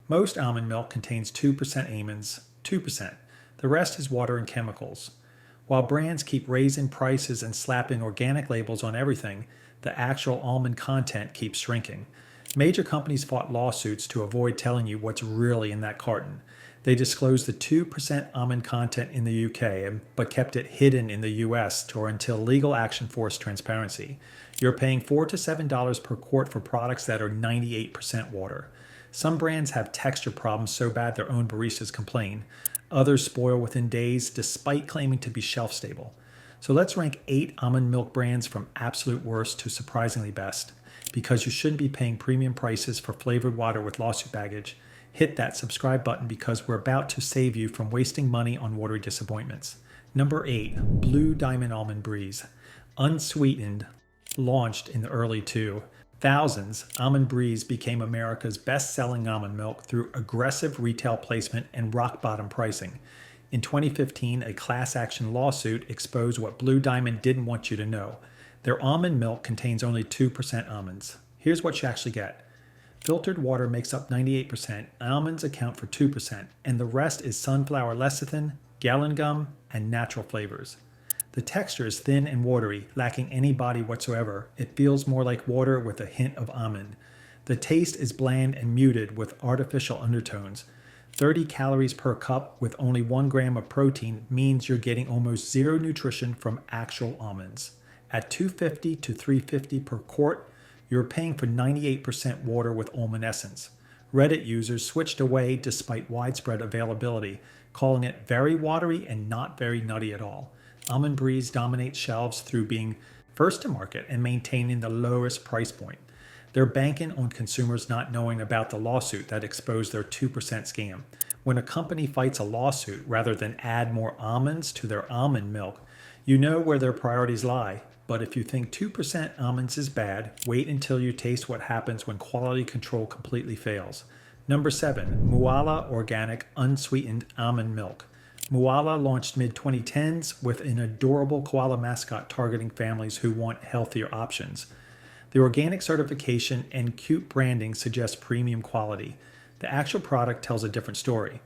Most almond milk contains 2% almonds, 2%. The rest is water and chemicals. While brands keep raising prices and slapping organic labels on everything, the actual almond content keeps shrinking. Major companies fought lawsuits to avoid telling you what's really in that carton. They disclosed the 2% almond content in the UK, but kept it hidden in the US until legal action forced transparency. You're paying $4 to $7 per quart for products that are 98% water. Some brands have texture problems so bad their own baristas complain. Others spoil within days despite claiming to be shelf stable. So let's rank 8 almond milk brands from absolute worst to surprisingly best. Because you shouldn't be paying premium prices for flavored water with lawsuit baggage, hit that subscribe button because we're about to save you from wasting money on watery disappointments. Number 8. Blue Diamond Almond Breeze. Unsweetened, launched in the early 2000s, Almond Breeze became America's best-selling almond milk through aggressive retail placement and rock-bottom pricing. In 2015, a class action lawsuit exposed what Blue Diamond didn't want you to know. Their almond milk contains only 2% almonds. Here's what you actually get. Filtered water makes up 98%, almonds account for 2%, and the rest is sunflower lecithin, gallon gum, and natural flavors. The texture is thin and watery, lacking any body whatsoever. It feels more like water with a hint of almond. The taste is bland and muted with artificial undertones. 30 calories per cup with only 1 gram of protein means you're getting almost zero nutrition from actual almonds. At $2.50 to $3.50 per quart, you're paying for 98% water with almond essence. Reddit users switched away despite widespread availability, calling it very watery and not very nutty at all. Almond Breeze dominates shelves through being first to market and maintaining the lowest price point. They're banking on consumers not knowing about the lawsuit that exposed their 2% scam. When a company fights a lawsuit rather than add more almonds to their almond milk, you know where their priorities lie. But if you think 2% almonds is bad, wait until you taste what happens when quality control completely fails. Number 7. Mooala Organic Unsweetened Almond Milk. Mooala launched mid-2010s with an adorable koala mascot targeting families who want healthier options. The organic certification and cute branding suggest premium quality. The actual product tells a different story.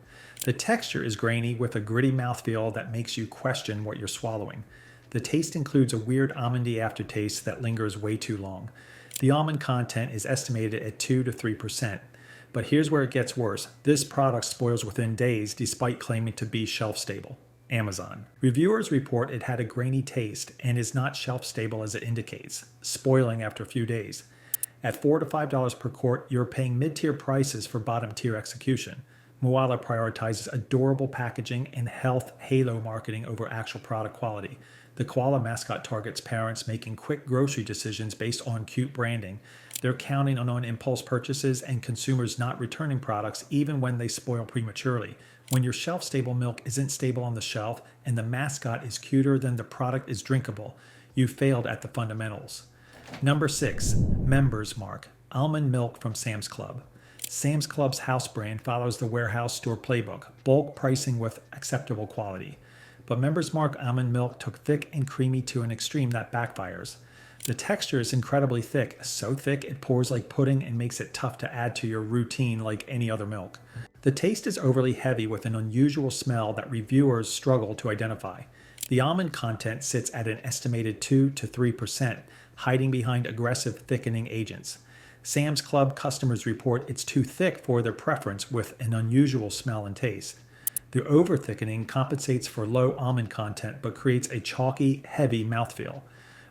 The texture is grainy with a gritty mouthfeel that makes you question what you're swallowing. The taste includes a weird almondy aftertaste that lingers way too long. The almond content is estimated at 2 to 3%. But here's where it gets worse. This product spoils within days despite claiming to be shelf stable. Amazon. Reviewers report it had a grainy taste and is not shelf stable as it indicates, spoiling after a few days. At $4 to $5 per quart, you're paying mid-tier prices for bottom-tier execution. Mooala prioritizes adorable packaging and health halo marketing over actual product quality. The koala mascot targets parents making quick grocery decisions based on cute branding. They're counting on impulse purchases and consumers not returning products even when they spoil prematurely. When your shelf-stable milk isn't stable on the shelf and the mascot is cuter than the product is drinkable, you failed at the fundamentals. Number 6. Members Mark. Almond milk from Sam's Club. Sam's Club's house brand follows the warehouse store playbook, bulk pricing with acceptable quality. But Members Mark almond milk took thick and creamy to an extreme that backfires. The texture is incredibly thick, so thick it pours like pudding and makes it tough to add to your routine like any other milk. The taste is overly heavy with an unusual smell that reviewers struggle to identify. The almond content sits at an estimated 2 to 3%, hiding behind aggressive thickening agents. Sam's Club customers report it's too thick for their preference with an unusual smell and taste. The over-thickening compensates for low almond content but creates a chalky, heavy mouthfeel.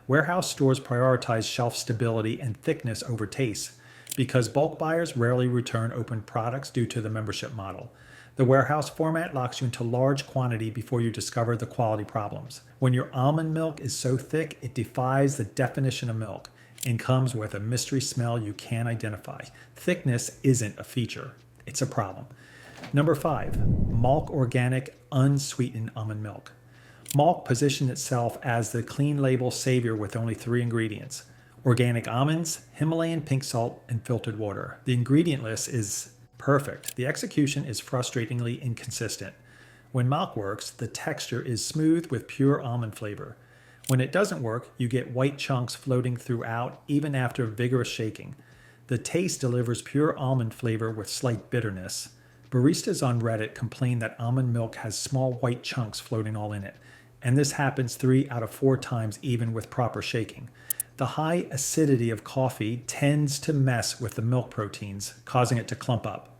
Warehouse stores prioritize shelf stability and thickness over taste because bulk buyers rarely return open products due to the membership model. The warehouse format locks you into large quantity before you discover the quality problems. When your almond milk is so thick, it defies the definition of milk and comes with a mystery smell you can't identify. Thickness isn't a feature, it's a problem. Number 5. Malk Organic Unsweetened Almond Milk. Malk positioned itself as the clean label savior with only 3 ingredients: organic almonds, Himalayan pink salt, and filtered water. The ingredient list is perfect. The execution is frustratingly inconsistent. When Malk works, the texture is smooth with pure almond flavor. When it doesn't work, you get white chunks floating throughout even after vigorous shaking. The taste delivers pure almond flavor with slight bitterness. Baristas on Reddit complain that almond milk has small white chunks floating all in it, and this happens 3 out of 4 times even with proper shaking. The high acidity of coffee tends to mess with the milk proteins, causing it to clump up.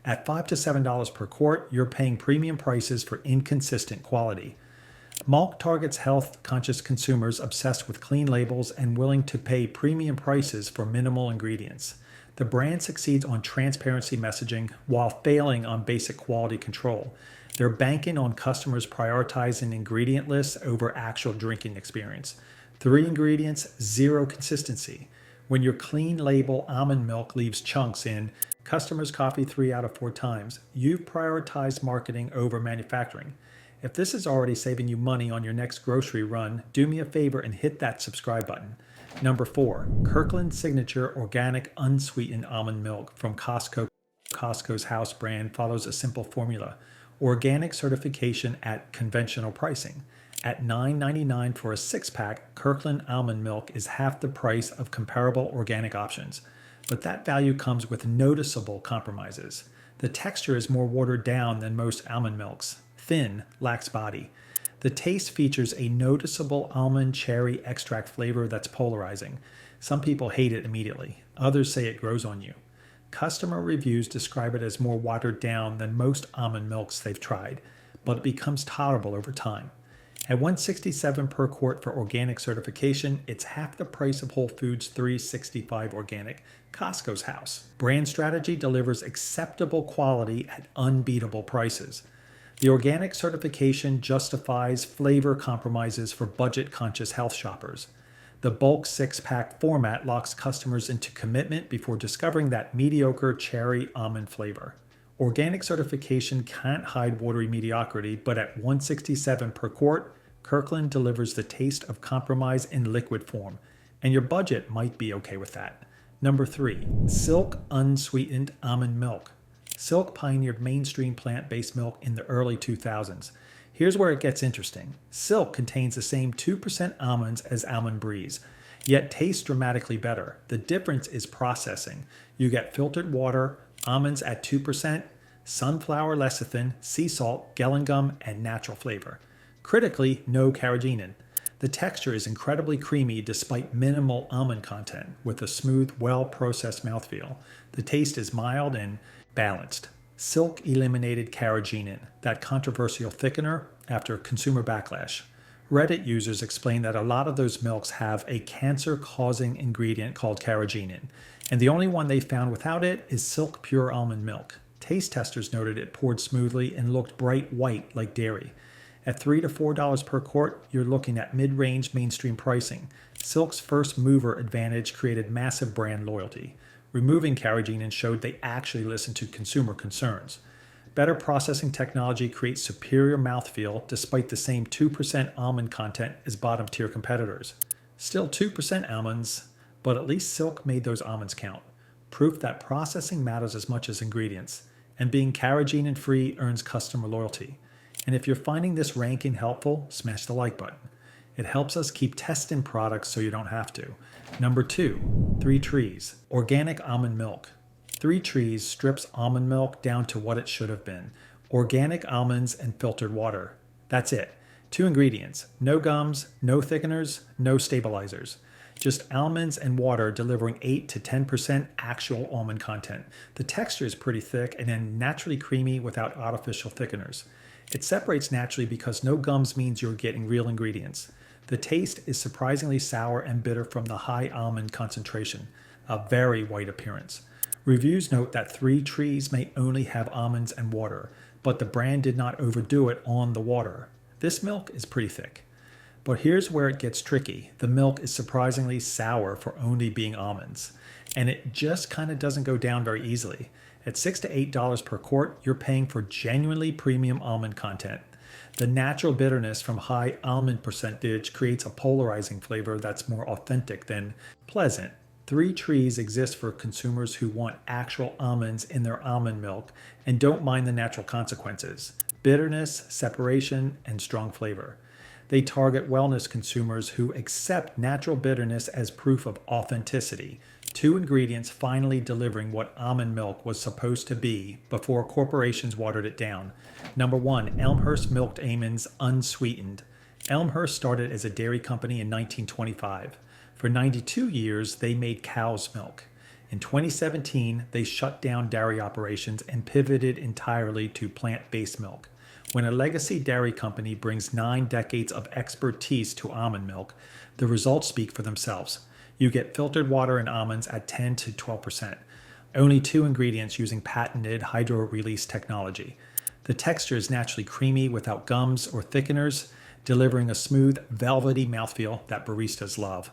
At $5 to $7 per quart, you're paying premium prices for inconsistent quality. Malk targets health-conscious consumers obsessed with clean labels and willing to pay premium prices for minimal ingredients. The brand succeeds on transparency messaging while failing on basic quality control. They're banking on customers prioritizing ingredient lists over actual drinking experience. 3 ingredients, 0 consistency. When your clean label almond milk leaves chunks in customers' coffee 3 out of 4 times, you've prioritized marketing over manufacturing. If this is already saving you money on your next grocery run, do me a favor and hit that subscribe button. Number 4, Kirkland Signature Organic Unsweetened Almond Milk from Costco. Costco's house brand follows a simple formula: organic certification at conventional pricing. At $9.99 for a 6-pack, Kirkland almond milk is half the price of comparable organic options. But that value comes with noticeable compromises. The texture is more watered down than most almond milks. Thin, lacks body. The taste features a noticeable almond cherry extract flavor that's polarizing. Some people hate it immediately. Others say it grows on you. Customer reviews describe it as more watered down than most almond milks they've tried, but it becomes tolerable over time. At $1.67 per quart for organic certification, it's half the price of Whole Foods $3.65 organic, Costco's house. Brand strategy delivers acceptable quality at unbeatable prices. The organic certification justifies flavor compromises for budget-conscious health shoppers. The bulk 6-pack format locks customers into commitment before discovering that mediocre cherry almond flavor. Organic certification can't hide watery mediocrity, but at $1.67 per quart, Kirkland delivers the taste of compromise in liquid form, and your budget might be okay with that. Number 3, Silk Unsweetened Almond Milk. Silk pioneered mainstream plant-based milk in the early 2000s. Here's where it gets interesting. Silk contains the same 2% almonds as Almond Breeze, yet tastes dramatically better. The difference is processing. You get filtered water, almonds at 2%, sunflower lecithin, sea salt, gellan gum, and natural flavor. Critically, no carrageenan. The texture is incredibly creamy despite minimal almond content, with a smooth, well-processed mouthfeel. The taste is mild and balanced. Silk eliminated carrageenan, that controversial thickener, after consumer backlash. Reddit users explain that a lot of those milks have a cancer-causing ingredient called carrageenan, and the only one they found without it is Silk Pure Almond Milk. Taste testers noted it poured smoothly and looked bright white like dairy. At $3 to $4 per quart, you're looking at mid-range mainstream pricing. Silk's first mover advantage created massive brand loyalty. Removing carrageenan showed they actually listened to consumer concerns. Better processing technology creates superior mouthfeel despite the same 2% almond content as bottom-tier competitors. Still 2% almonds, but at least Silk made those almonds count. Proof that processing matters as much as ingredients, and being carrageenan-free earns customer loyalty. And if you're finding this ranking helpful, smash the like button. It helps us keep testing products so you don't have to. Number 2, 3 Trees, Organic Almond Milk. 3 Trees strips almond milk down to what it should have been: organic almonds and filtered water. That's it. 2 ingredients: no gums, no thickeners, no stabilizers. Just almonds and water delivering 8 to 10% actual almond content. The texture is pretty thick and then naturally creamy without artificial thickeners. It separates naturally because no gums means you're getting real ingredients. The taste is surprisingly sour and bitter from the high almond concentration, a very white appearance. Reviews note that 3 Trees may only have almonds and water, but the brand did not overdo it on the water. This milk is pretty thick. But here's where it gets tricky. The milk is surprisingly sour for only being almonds, and it just kind of doesn't go down very easily. At $6 to $8 per quart, you're paying for genuinely premium almond content. The natural bitterness from high almond percentage creates a polarizing flavor that's more authentic than pleasant. 3 Trees exist for consumers who want actual almonds in their almond milk and don't mind the natural consequences: bitterness, separation, and strong flavor. They target wellness consumers who accept natural bitterness as proof of authenticity. 2 ingredients finally delivering what almond milk was supposed to be before corporations watered it down. Number 1, Elmhurst milked almonds unsweetened. Elmhurst started as a dairy company in 1925. For 92 years, they made cow's milk. In 2017, they shut down dairy operations and pivoted entirely to plant-based milk. When a legacy dairy company brings 9 decades of expertise to almond milk, the results speak for themselves. You get filtered water in almonds at 10 to 12%. Only 2 ingredients using patented hydro-release technology. The texture is naturally creamy without gums or thickeners, delivering a smooth, velvety mouthfeel that baristas love.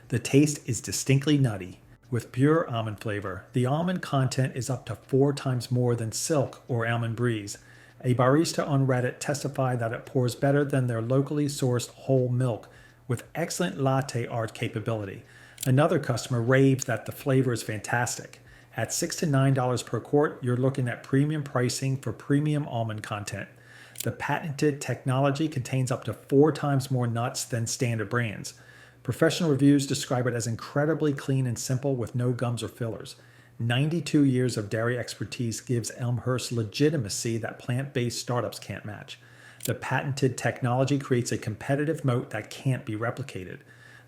The taste is distinctly nutty, with pure almond flavor. The almond content is up to 4 times more than Silk or Almond Breeze. A barista on Reddit testified that it pours better than their locally sourced whole milk, with excellent latte art capability. Another customer raves that the flavor is fantastic. At $6 to $9 per quart, you're looking at premium pricing for premium almond content. The patented technology contains up to 4 times more nuts than standard brands. Professional reviews describe it as incredibly clean and simple with no gums or fillers. 92 years of dairy expertise gives Elmhurst legitimacy that plant-based startups can't match. The patented technology creates a competitive moat that can't be replicated.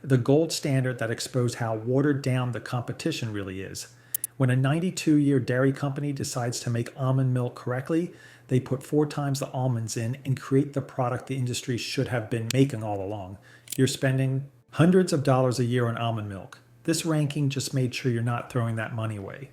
The gold standard that exposed how watered down the competition really is. When a 92-year dairy company decides to make almond milk correctly, they put 4 times the almonds in and create the product the industry should have been making all along. You're spending hundreds of dollars a year on almond milk. This ranking just made sure you're not throwing that money away.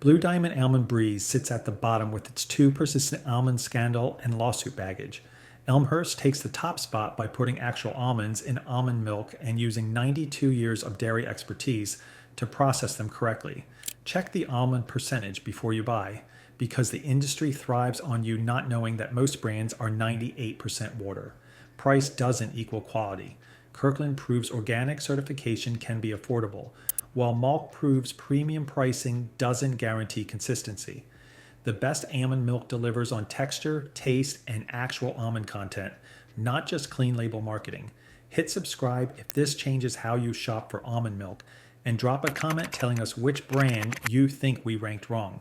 Blue Diamond Almond Breeze sits at the bottom with its 2 persistent almond scandal and lawsuit baggage. Elmhurst takes the top spot by putting actual almonds in almond milk and using 92 years of dairy expertise to process them correctly. Check the almond percentage before you buy, because the industry thrives on you not knowing that most brands are 98% water. Price doesn't equal quality. Kirkland proves organic certification can be affordable, while Malk proves premium pricing doesn't guarantee consistency. The best almond milk delivers on texture, taste, and actual almond content, not just clean label marketing. Hit subscribe if this changes how you shop for almond milk, and drop a comment telling us which brand you think we ranked wrong.